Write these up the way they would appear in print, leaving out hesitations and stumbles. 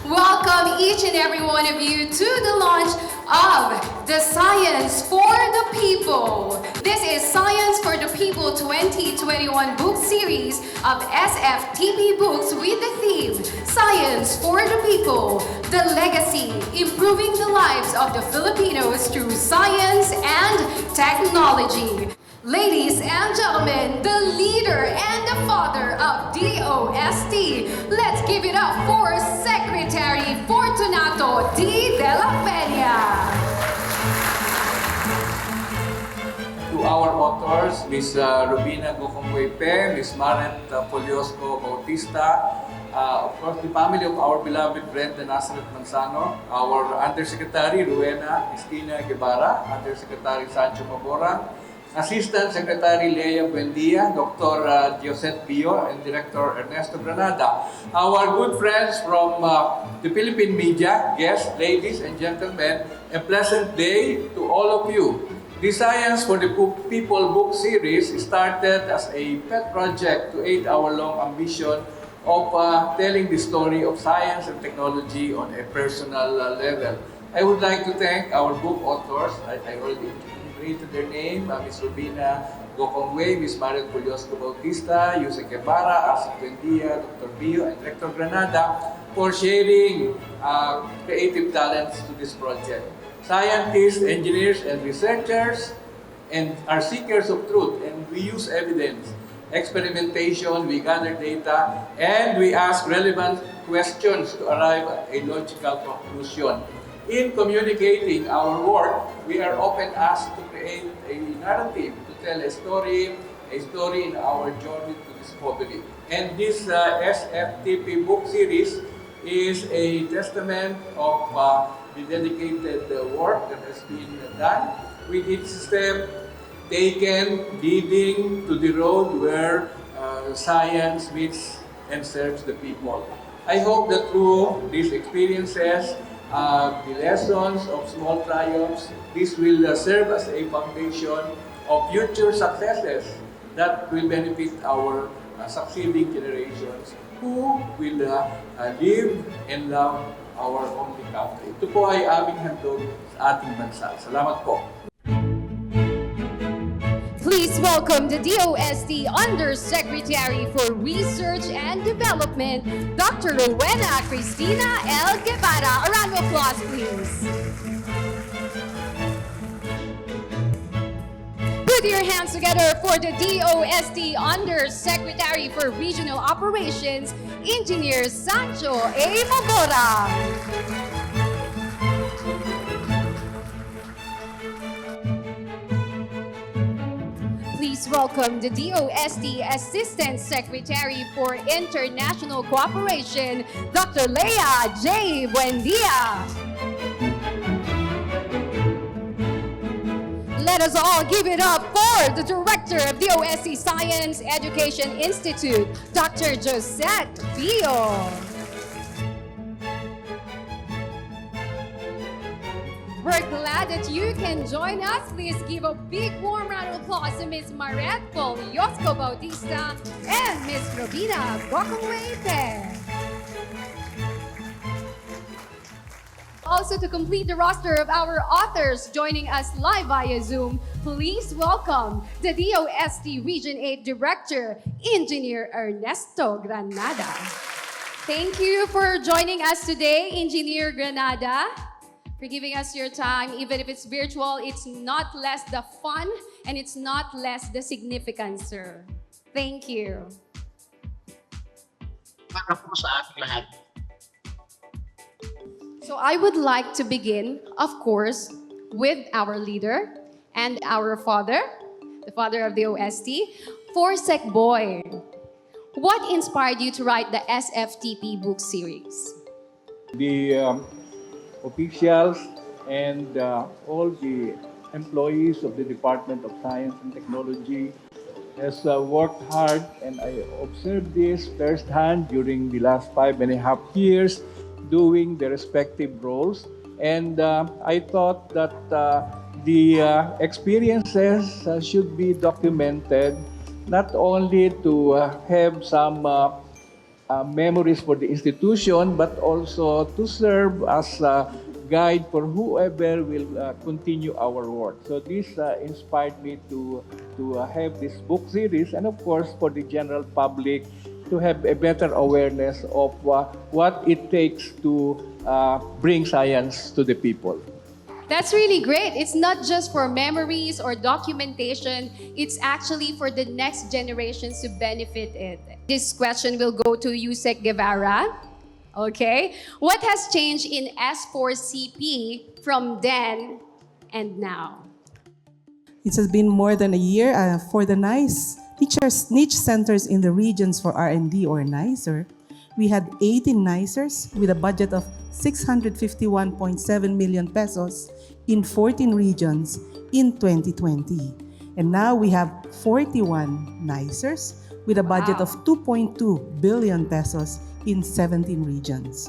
Welcome each and every one of you to the launch of the Science for the People. This is Science for the People 2021 book series of SFTP Books with the theme Science for the People, the Legacy, Improving the Lives of the Filipinos through Science and Technology. Ladies and gentlemen, the leader and the father of DOST, let's give it up for Secretary Fortunato D. De La Peña. To our authors, Ms. Rubina Gocongweipe, Ms. Maret Poliosco Bautista, of course, the family of our beloved Brenda Nazareth Manzano, our Undersecretary Rowena Cristina Guevara, Undersecretary Sancho Maborang, Assistant Secretary Lea Buendia, Dr. Josette Bio, and Director Ernesto Granada. Our good friends from the Philippine media, guests, ladies and gentlemen, a pleasant day to all of you. The Science for the People book series started as a pet project to aid our long ambition of telling the story of science and technology on a personal level. I would like to thank our book authors. I already to their name, Ms. Rubina Gocongwei, Ms. Maret Poliosco Bautista, Yusek Guevara, Asik Buendia, Dr. Bio, and Director Granada for sharing creative talents to this project. Scientists, engineers, and researchers are seekers of truth, and we use evidence, experimentation, we gather data, and we ask relevant questions to arrive at a logical conclusion. In communicating our work, we are often asked to create a narrative, to tell a story in our journey to discovery. And this SFTP book series is a testament of the dedicated work that has been done, with each step taken leading to the road where science meets and serves the people. I hope that through these experiences, the lessons of small triumphs, this will serve as a foundation of future successes that will benefit our succeeding generations who will live and love our only country. Ito po ay aming handog sa ating bansa. Salamat po. Please welcome the DOST Undersecretary for Research and Development, Dr. Rowena Cristina L. Guevara. A round of applause, please. Put your hands together for the DOST Undersecretary for Regional Operations, Engineer Sancho A. Maborang. Please welcome the DOST Assistant Secretary for International Cooperation, Dr. Lea J. Buendia. Let us all give it up for the Director of DOST Science Education Institute, Dr. Josette Bio. We're glad that you can join us. Please give a big warm round of applause to Ms. Maret Poliosco Bautista and Ms. Rubina Gocongweipe. Also, to complete the roster of our authors joining us live via Zoom, please welcome the DOST Region 8 Director, Engineer Ernesto Granada. Thank you for joining us today, Engineer Granada, for giving us your time. Even if it's virtual, it's not less the fun and it's not less the significance, sir. Thank you. Para po sa ating lahat. So I would like to begin, of course, with our leader and our father, the father of the OST, Forsec Boy. What inspired you to write the SFTP book series? The officials and all the employees of the Department of Science and Technology has worked hard, and I observed this firsthand during the last 5.5 years doing the respective roles. And I thought that the experiences should be documented, not only to have some memories for the institution, but also to serve as a guide for whoever will continue our work. So this inspired me to have this book series, and of course for the general public to have a better awareness of what it takes to bring science to the people. That's really great. It's not just for memories or documentation, it's actually for the next generations to benefit it. This question will go to Yusek Guevara. Okay. What has changed in S4CP from then and now? It has been more than a year for the niche centers in the regions for R&D or NICER. We had 18 NICERs with a budget of 651.7 million pesos in 14 regions in 2020. And now we have 41 NICERs with a budget of 2.2 billion pesos in 17 regions.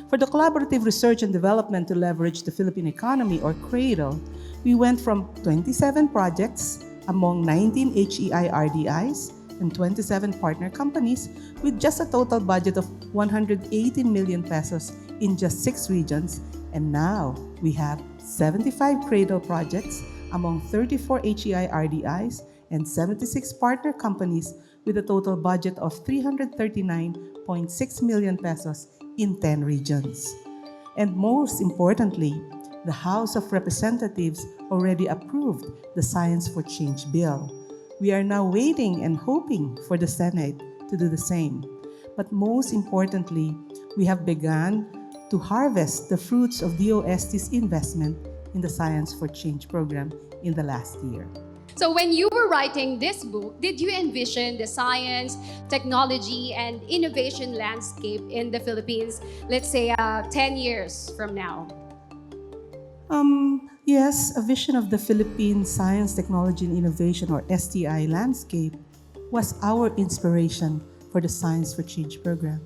For the collaborative research and development to leverage the Philippine economy, or CRADLE, we went from 27 projects among 19 HEI RDIs and 27 partner companies with just a total budget of 118 million pesos in just 6 regions. And now we have 75 CRADLE projects among 34 HEI RDIs and 76 partner companies with a total budget of 339.6 million pesos in 10 regions. And most importantly, the House of Representatives already approved the Science for Change bill. We are now waiting and hoping for the Senate to do the same. But most importantly, we have begun to harvest the fruits of DOST's investment in the Science for Change program in the last year. So when you were writing this book, did you envision the science, technology, and innovation landscape in the Philippines, let's say 10 years from now? Yes, a vision of the Philippine Science, Technology, and Innovation, or STI Landscape, was our inspiration for the Science for Change program.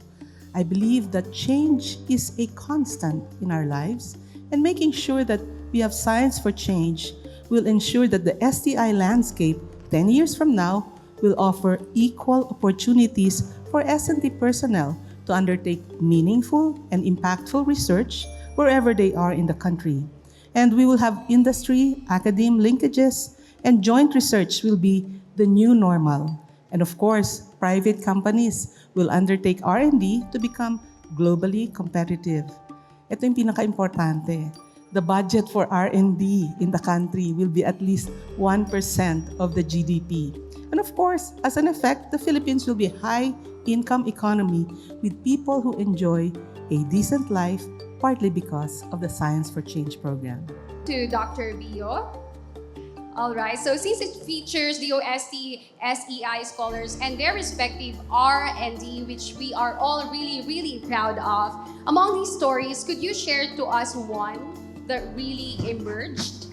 I believe that change is a constant in our lives, and making sure that we have Science for Change will ensure that the STI Landscape 10 years from now will offer equal opportunities for S&T personnel to undertake meaningful and impactful research wherever they are in the country. And we will have industry, academe linkages, and joint research will be the new normal. And of course, private companies will undertake R&D to become globally competitive. Ito yung pinaka-importante. The budget for R&D in the country will be at least 1% of the GDP. And of course, as an effect, the Philippines will be a high-income economy with people who enjoy a decent life, partly because of the Science for Change program. To Dr. Bio. All right, so since it features DOST, SEI scholars and their respective R&D, which we are all really proud of, among these stories, could you share to us one that really emerged?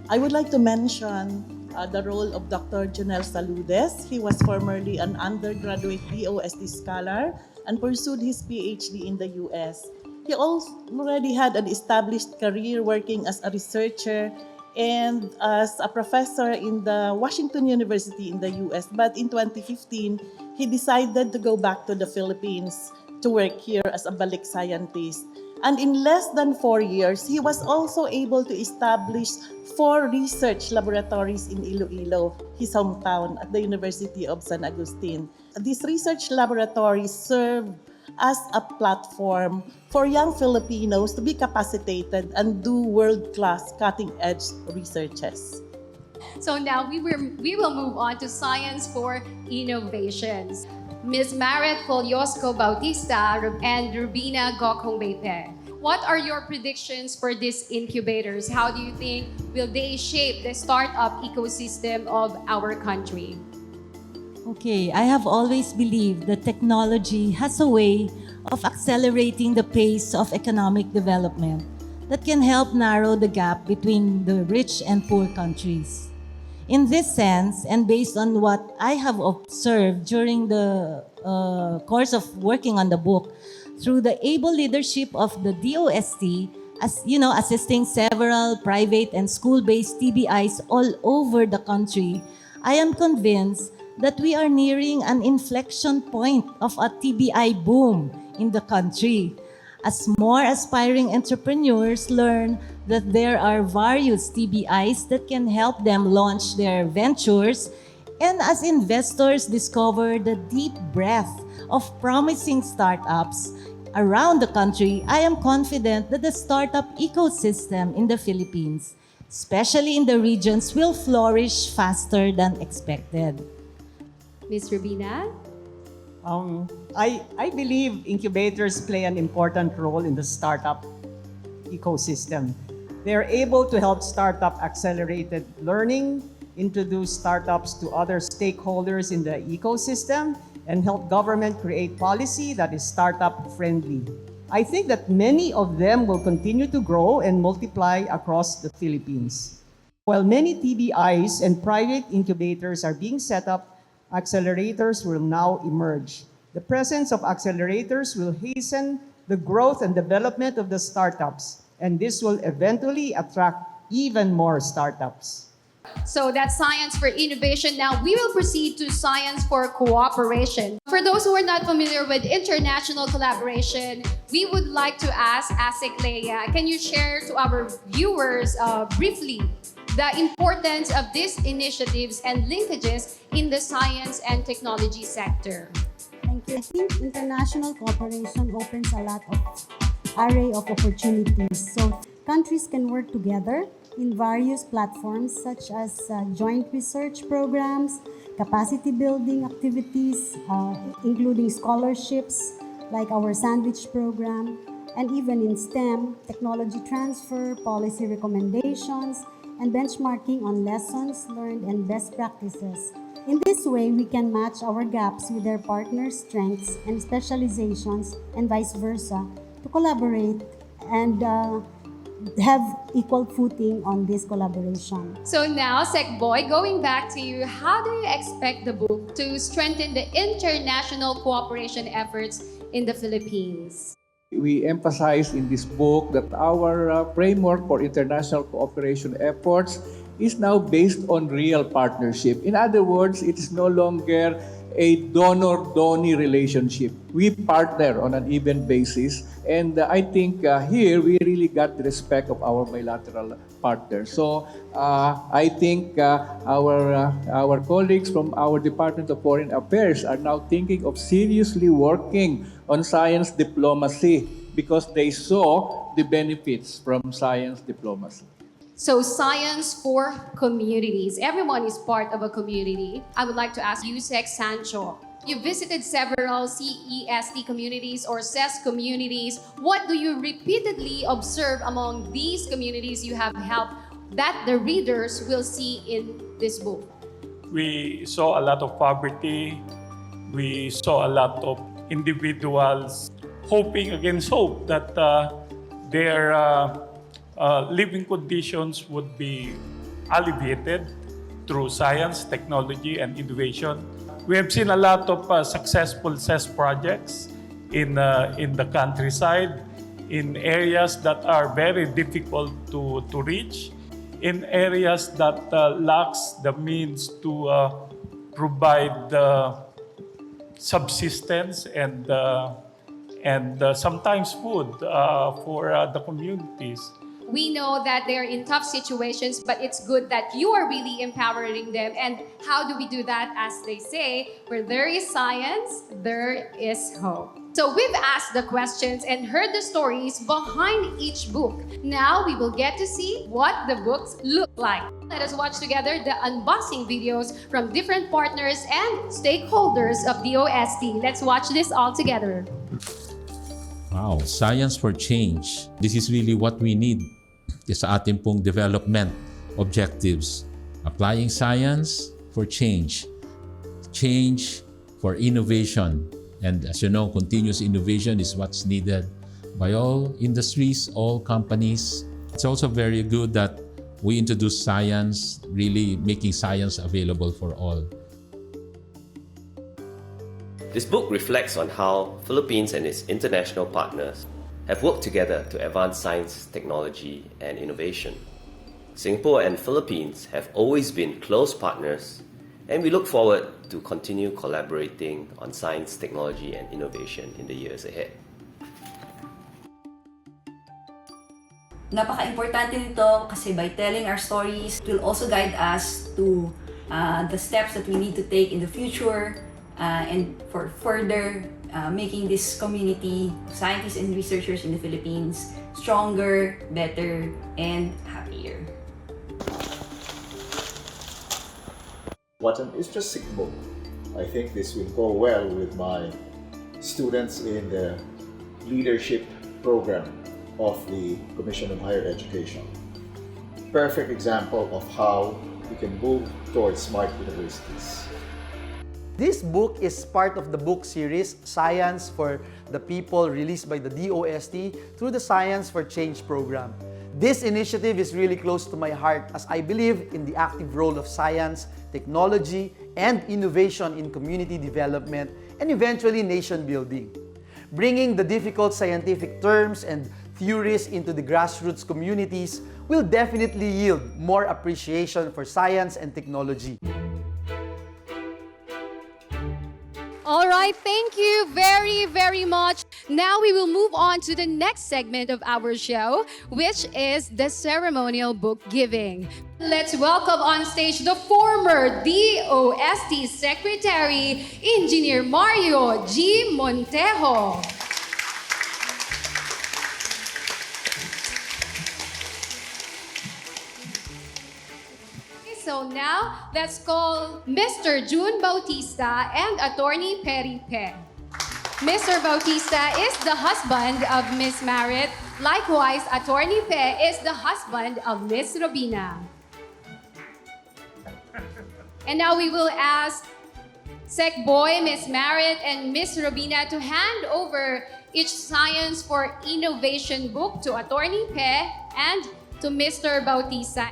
I would like to mention the role of Dr. Jonel Saludes. He was formerly an undergraduate DOST scholar and pursued his PhD in the US. He already had an established career working as a researcher and as a professor in the Washington University in the US. But in 2015, he decided to go back to the Philippines to work here as a balik scientist. And in less than 4 years, he was also able to establish 4 research laboratories in Iloilo, his hometown, at the University of San Agustin. These research laboratories serve as a platform for young Filipinos to be capacitated and do world-class cutting-edge researches. So now we will move on to Science for Innovations. Ms. Maret Poliosco Bautista and Rubina Gokongbepe. What are your predictions for these incubators? How do you think will they shape the startup ecosystem of our country? Okay, I have always believed that technology has a way of accelerating the pace of economic development that can help narrow the gap between the rich and poor countries. In this sense, and based on what I have observed during the course of working on the book, through the able leadership of the DOST, assisting several private and school-based TBIs all over the country, I am convinced that we are nearing an inflection point of a TBI boom in the country. As more aspiring entrepreneurs learn that there are various TBIs that can help them launch their ventures, and as investors discover the deep breadth of promising startups around the country, I am confident that the startup ecosystem in the Philippines, especially in the regions, will flourish faster than expected. Ms. Rubina? I believe incubators play an important role in the startup ecosystem. They are able to help startup accelerated learning, introduce startups to other stakeholders in the ecosystem, and help government create policy that is startup friendly. I think that many of them will continue to grow and multiply across the Philippines. While many TBIs and private incubators are being set up, accelerators will now emerge. The presence of accelerators will hasten the growth and development of the startups, and this will eventually attract even more startups. So that's science for innovation. Now we will proceed to science for cooperation. For those who are not familiar with international collaboration, we would like to ask Asik Leia, can you share to our viewers briefly the importance of these initiatives and linkages in the science and technology sector? Thank you. I think international cooperation opens a lot of array of opportunities. So countries can work together in various platforms such as joint research programs, capacity building activities, including scholarships like our sandwich program, and even in STEM, technology transfer, policy recommendations, and benchmarking on lessons learned and best practices. In this way, we can match our gaps with their partners' strengths and specializations and vice versa to collaborate and have equal footing on this collaboration. So now, Sec Boy, going back to you, how do you expect the book to strengthen the international cooperation efforts in the Philippines? We emphasize in this book that our framework for international cooperation efforts is now based on real partnership. In other words, it is no longer a donor-donee relationship. We partner on an even basis, and I think here we really got the respect of our bilateral partners. So I think our colleagues from our Department of Foreign Affairs are now thinking of seriously working on science diplomacy because they saw the benefits from science diplomacy. So science for communities. Everyone is part of a community. I would like to ask you, Sec Sancho. You visited several CEST communities or CES communities. What do you repeatedly observe among these communities you have helped that the readers will see in this book? We saw a lot of poverty. We saw a lot of individuals hoping against hope that their living conditions would be alleviated through science, technology, and innovation. We have seen a lot of successful CES projects in the countryside, in areas that are very difficult to reach, in areas that lacks the means to provide subsistence and sometimes food for the communities. We know that they're in tough situations, but it's good that you are really empowering them. And how do we do that? As they say, where there is science, there is hope. So we've asked the questions and heard the stories behind each book. Now we will get to see what the books look like. Let us watch together the unboxing videos from different partners and stakeholders of the OST. Let's watch this all together. Wow, science for change. This is really what we need sa ating pong development objectives. Applying science for change. Change for innovation. And as you know, continuous innovation is what's needed by all industries, all companies. It's also very good that we introduce science, really making science available for all. This book reflects on how Philippines and its international partners have worked together to advance science, technology, and innovation. Singapore and Philippines have always been close partners, And we look forward to continue collaborating on science, technology, and innovation in the years ahead. Napaka-importante nito kasi by telling our stories, it will also guide us to the steps that we need to take in the future and for further making this community, scientists and researchers in the Philippines, stronger, better, and happier. What an interesting book. I think this will go well with my students in the leadership program of the Commission of Higher Education. Perfect example of how we can move towards smart universities. This book is part of the book series Science for the People released by the DOST through the Science for Change program. This initiative is really close to my heart as I believe in the active role of science, technology, and innovation in community development and eventually nation building. Bringing the difficult scientific terms and theories into the grassroots communities will definitely yield more appreciation for science and technology. All right, thank you very, very much. Now we will move on to the next segment of our show, which is the ceremonial book giving. Let's welcome on stage the former DOST Secretary, Engineer Mario G. Montejo. So now, let's call Mr. June Bautista and Attorney Perry Pe. Mr. Bautista is the husband of Miss Marit. Likewise, Attorney Pe is the husband of Miss Robina. And now we will ask Sec Boy, Miss Marit, and Miss Robina to hand over each Science for Innovation book to Attorney Pe and to Mr. Bautista.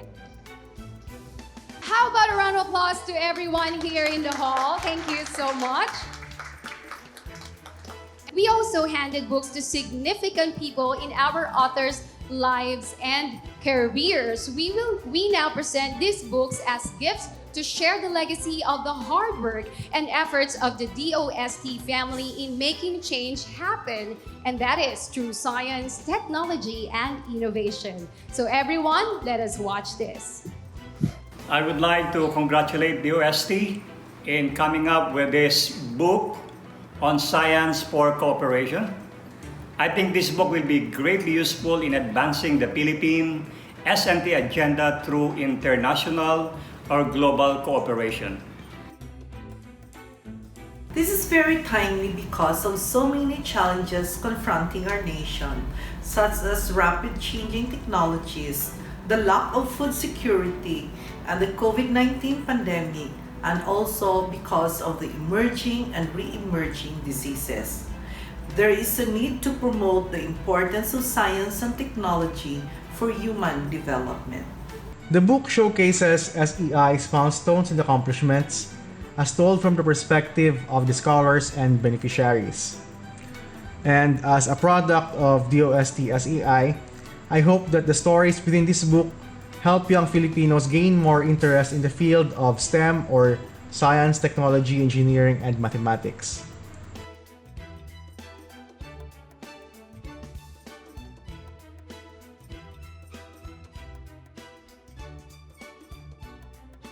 How about a round of applause to everyone here in the hall? Thank you so much. We also handed books to significant people in our authors' lives and careers. We now present these books as gifts to share the legacy of the hard work and efforts of the DOST family in making change happen, and that is through science, technology, and innovation. So everyone, let us watch this. I would like to congratulate DOST in coming up with this book on science for cooperation. I think this book will be greatly useful in advancing the Philippine SNT agenda through international or global cooperation. This is very timely because of so many challenges confronting our nation, such as rapid changing technologies, the lack of food security, and the COVID-19 pandemic, and also because of the emerging and re-emerging diseases. There is a need to promote the importance of science and technology for human development. The book showcases SEI's milestones and accomplishments as told from the perspective of the scholars and beneficiaries. And as a product of DOST SEI, I hope that the stories within this book help young Filipinos gain more interest in the field of STEM or science, technology, engineering, and mathematics.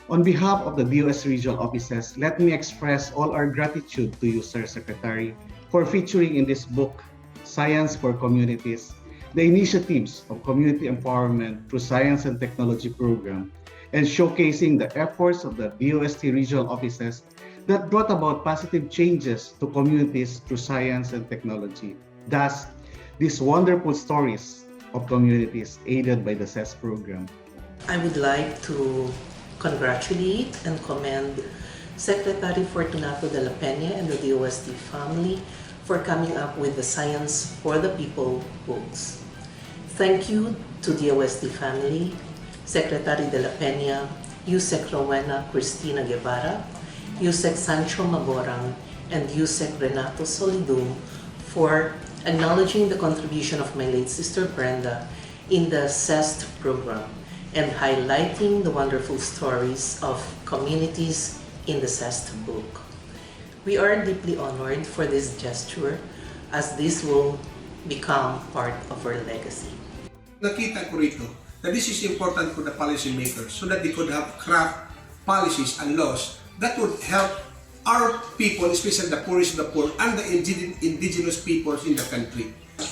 On behalf of the DOS regional offices, let me express all our gratitude to you, Sir Secretary, for featuring in this book, Science for Communities, the initiatives of community empowerment through science and technology program, and showcasing the efforts of the DOST regional offices that brought about positive changes to communities through science and technology. Thus, these wonderful stories of communities aided by the CES program. I would like to congratulate and commend Secretary Fortunato de la Peña and the DOST family for coming up with the Science for the People books. Thank you to DOST family, Secretary de la Peña, Yusek Rowena Cristina Guevara, Yusek Sancho Magorang, and Yusek Renato Solidum for acknowledging the contribution of my late sister Brenda in the CEST program and highlighting the wonderful stories of communities in the CEST book. We are deeply honored for this gesture as this will become part of our legacy. Nakita ko rito that this is important for the policymakers so that they could have craft policies and laws that would help our people, especially the poorest of the poor and the indigenous peoples in the country.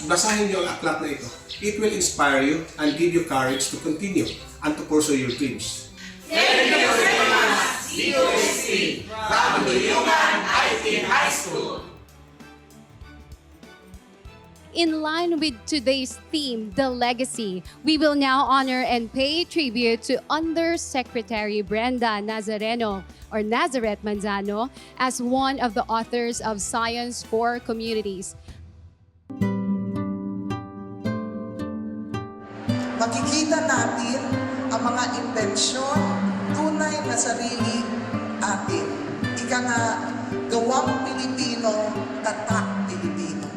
Basahin niyo ang aklat na ito. It will inspire you and give you courage to continue and to pursue your dreams. Thank you very much, DOST, Bagulungan IT High School. In line with today's theme, The Legacy, we will now honor and pay tribute to Undersecretary Brenda Nazareno or Nazareth Manzano as one of the authors of Science for Communities. Makikita natin ang mga imbensyon, tunay na sarili atin. Ika nga, gawang Pilipino, tatak Pilipino.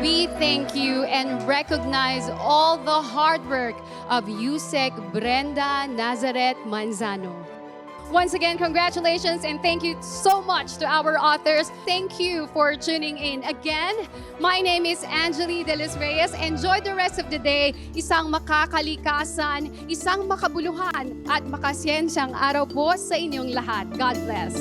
We thank you and recognize all the hard work of USEC Brenda Nazareth Manzano. Once again, congratulations and thank you so much to our authors. Thank you for tuning in. Again, my name is Angeli De Los Reyes. Enjoy the rest of the day. Isang makakalikasan, isang makabuluhan at makasensyang araw po sa inyong lahat. God bless.